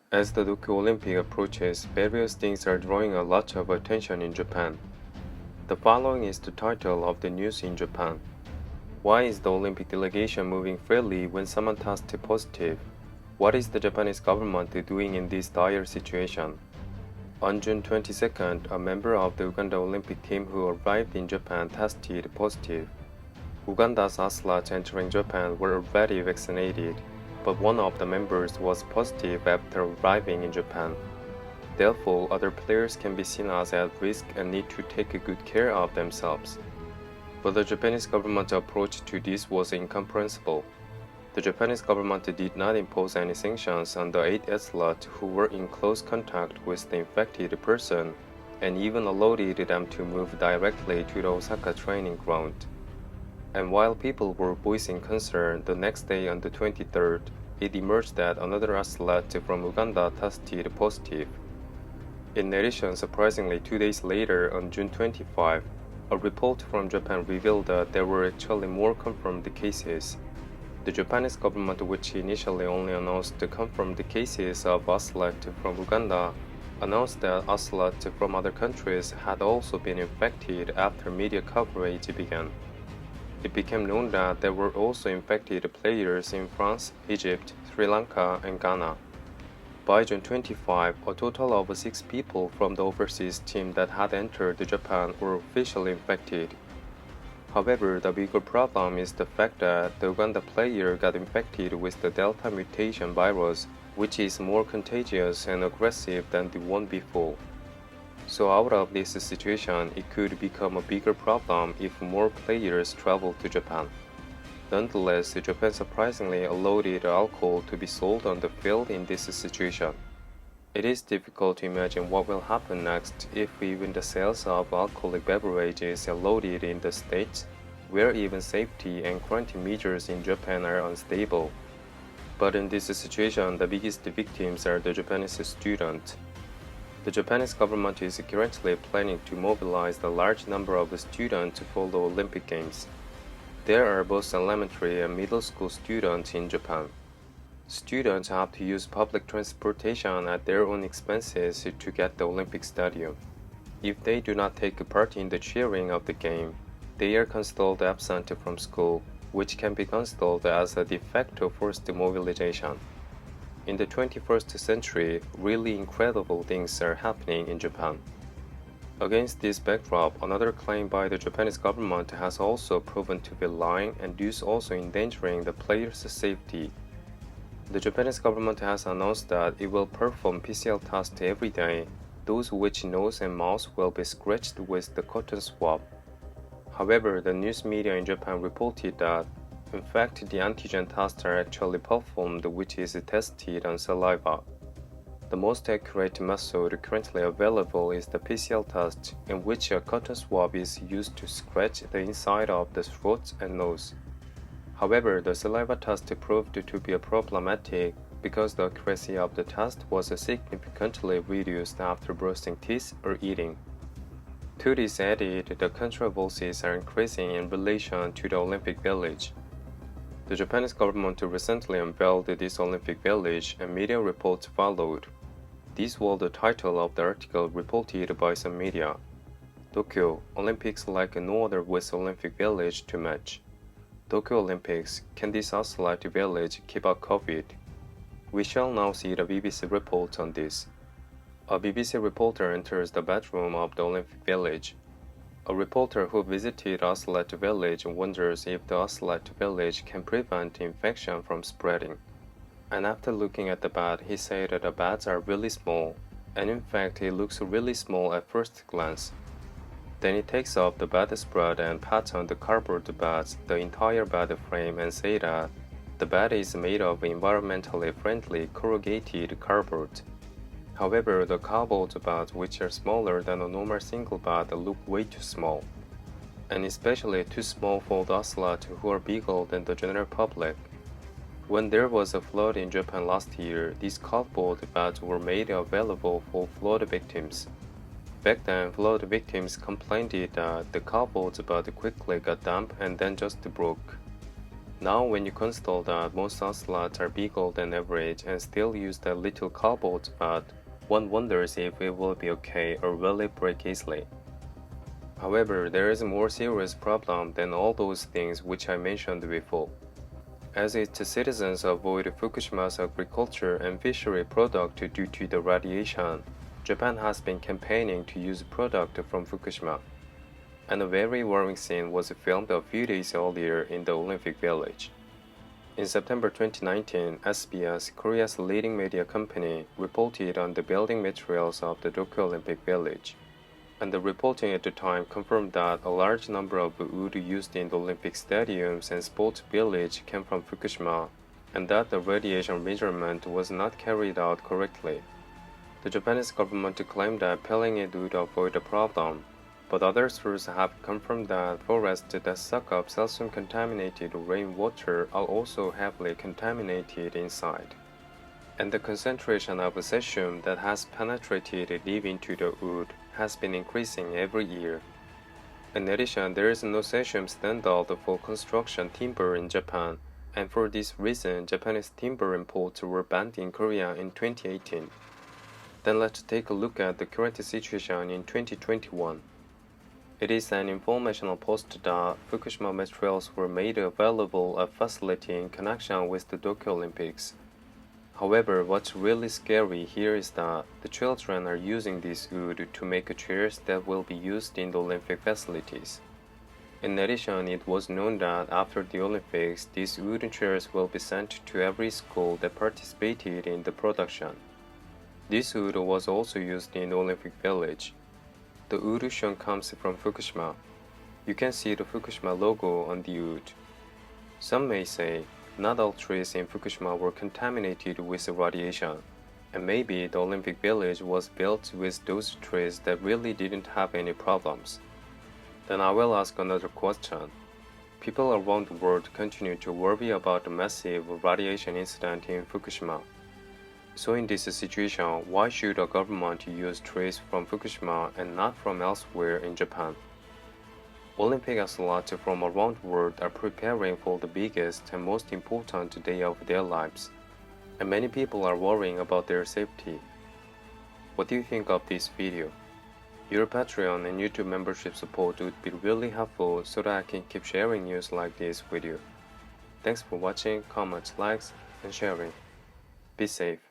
As the Tokyo Olympic approaches, various things are drawing a lot of attention in Japan. The following is the title of the news in Japan. Why is the Olympic delegation moving freely when someone tested positive? What is the Japanese government doing in this dire situation? On June 22nd, a member of the Uganda Olympic team who arrived in Japan tested positive. Uganda's athletes entering Japan were already vaccinated, but one of the members was positive after arriving in Japan. Therefore, other players can be seen as at risk and need to take good care of themselves. But the Japanese government's approach to this was incomprehensible. The Japanese government did not impose any sanctions on the 8 athletes who were in close contact with the infected person and even allowed them to move directly to the Osaka training ground. And while people were voicing concern, the next day on the 23rd, it emerged that another athlete from Uganda tested positive. In addition, surprisingly, 2 days later, on June 25, a report from Japan revealed that there were actually more confirmed cases. The Japanese government, which initially only announced the confirmed cases of athletes from Uganda, announced that athletes from other countries had also been infected after media coverage began. It became known that there were also infected players in France, Egypt, Sri Lanka, and Ghana. By June 25, a total of 6 people from the overseas team that had entered Japan were officially infected. However, the bigger problem is the fact that the Uganda player got infected with the Delta mutation virus, which is more contagious and aggressive than the one before. So out of this situation, it could become a bigger problem if more players travel to Japan. Nonetheless, Japan surprisingly allowed alcohol to be sold on the field in this situation. It is difficult to imagine what will happen next if even the sales of alcoholic beverages are allowed in the states, where even safety and quarantine measures in Japan are unstable. But in this situation, the biggest victims are the Japanese students. The Japanese government is currently planning to mobilize a large number of students for the Olympic Games. There are both elementary and middle school students in Japan. Students have to use public transportation at their own expenses to get the Olympic stadium. If they do not take part in the cheering of the game, they are considered absent from school, which can be considered as a de facto forced mobilization. In the 21st century, really incredible things are happening in Japan. Against this backdrop, another claim by the Japanese government has also proven to be lying and thus also endangering the players' safety. The Japanese government has announced that it will perform PCR tests every day, those which nose and mouth will be scratched with the cotton swab. However, the news media in Japan reported that in fact, the antigen tests are actually performed, which is tested on saliva. The most accurate method currently available is the PCR test, in which a cotton swab is used to scratch the inside of the throat and nose. However, the saliva test proved to be problematic because the accuracy of the test was significantly reduced after brushing teeth or eating. To this added, the controversies are increasing in relation to the Olympic Village. The Japanese government recently unveiled this Olympic Village and media reports followed. These were the title of the article reported by some media. Tokyo, Olympics like no other with Olympic Village to match. Tokyo Olympics, can this athlete village keep out COVID? We shall now see the BBC report on this. A BBC reporter enters the bedroom of the Olympic Village. A reporter who visited Athlete Village wonders if the Athlete Village can prevent infection from spreading. And after looking at the bed, he said that the beds are really small, and in fact it looks really small at first glance. Then he takes off the bedspread and pats on the cardboard beds, the entire bed frame, and say that the bed is made of environmentally friendly corrugated cardboard. However, the cardboard beds, which are smaller than a normal single bed, look way too small, and especially too small for the athletes who are bigger than the general public. When there was a flood in Japan last year, these cardboard beds were made available for flood victims. Back then, flood victims complained that the cardboard bed quickly got damp and then just broke. Now when you consider that most ocelots are bigger than average and still use that little cardboard but one wonders if it will be okay or will it break easily. However, there is a more serious problem than all those things which I mentioned before. As its citizens avoid Fukushima's agriculture and fishery product due to the radiation, Japan has been campaigning to use product from Fukushima. And a very worrying scene was filmed a few days earlier in the Olympic Village. In September 2019, SBS, Korea's leading media company, reported on the building materials of the Tokyo Olympic Village. And the reporting at the time confirmed that a large number of wood used in the Olympic stadiums and sports village came from Fukushima, and that the radiation measurement was not carried out correctly. The Japanese government claimed that pelling it would avoid the problem, but other sources have confirmed that forests that suck up calcium-contaminated rainwater are also heavily contaminated inside. And the concentration of cesium that has penetrated deep into the wood has been increasing every year. In addition, there is no cesium standard for construction timber in Japan, and for this reason, Japanese timber imports were banned in Korea in 2018. Then let's take a look at the current situation in 2021. It is an informational post that Fukushima materials were made available at facility in connection with the Tokyo Olympics. However, what's really scary here is that the children are using this wood to make chairs that will be used in the Olympic facilities. In addition, it was known that after the Olympics, these wooden chairs will be sent to every school that participated in the production. This wood was also used in the Olympic Village. The wood shown comes from Fukushima. You can see the Fukushima logo on the wood. Some may say, not all trees in Fukushima were contaminated with radiation, and maybe the Olympic Village was built with those trees that really didn't have any problems. Then I will ask another question. People around the world continue to worry about the massive radiation incident in Fukushima. So in this situation, why should a government use trees from Fukushima and not from elsewhere in Japan? Olympic athletes from around the world are preparing for the biggest and most important day of their lives, and many people are worrying about their safety. What do you think of this video? Your Patreon and YouTube membership support would be really helpful so that I can keep sharing news like this with you. Thanks for watching, comments, likes, and sharing. Be safe.